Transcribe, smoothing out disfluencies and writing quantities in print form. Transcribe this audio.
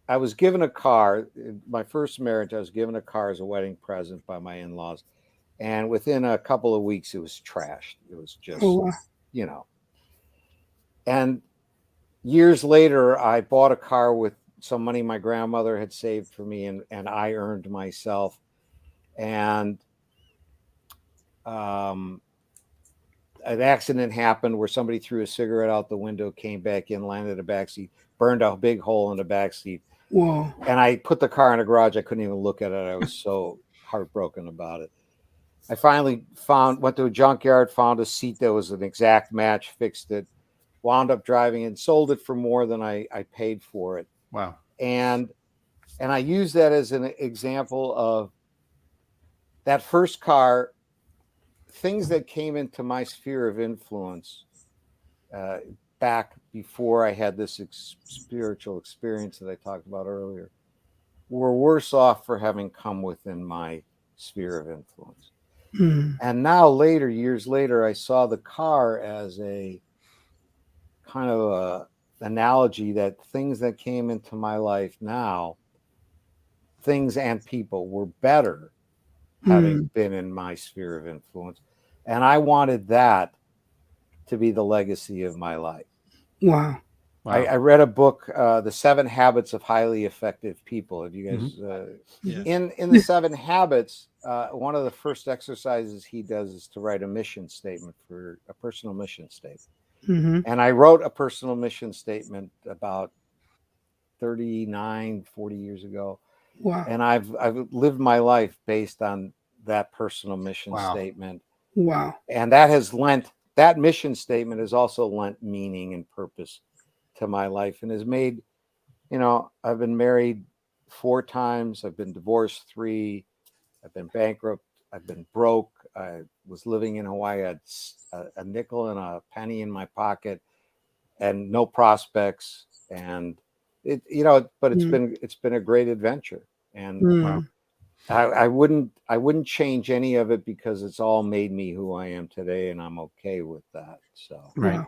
I was given a car. In my first marriage, I was given a car as a wedding present by my in-laws, and within a couple of weeks, it was trashed. It was Oh, just, you know. And years later, I bought a car with some money my grandmother had saved for me, and I earned myself. And um, an accident happened where somebody threw a cigarette out the window, came back in, landed in the back seat, burned a big hole in the back seat. wow. And I put the car in a garage. I couldn't even look at it. I was so heartbroken about it. I finally went to a junkyard, found a seat that was an exact match, fixed it, wound up driving and sold it for more than I paid for it. Wow. And I use that as an example of that first car, things that came into my sphere of influence uh, back before I had this spiritual experience that I talked about earlier were worse off for having come within my sphere of influence. Mm, And now later, years later, I saw the car as a kind of a analogy that things that came into my life now, things and people were better having mm, been in my sphere of influence. And I wanted that to be the legacy of my life. wow. Wow. I read a book, The 7 Habits of Highly Effective People. Have you Mhm. guys, Yeah. in the 7 Habits, one of the first exercises he does is to write a mission statement for a personal mission statement. Mm-hmm. And I wrote a personal mission statement about 39, 40 years ago. Wow. And I've lived my life based on that personal mission Wow. statement. Wow. And that mission statement has also lent meaning and purpose to my life and has made, I've been married 4 times. I've been divorced 3. I've been bankrupt. I've been broke. I was living in Hawaii. I had a nickel and a penny in my pocket and no prospects. And but Mm, it's been a great adventure. And Wow. mm, I wouldn't change any of it because it's all made me who I am today, and I'm okay with that. So Right. wow.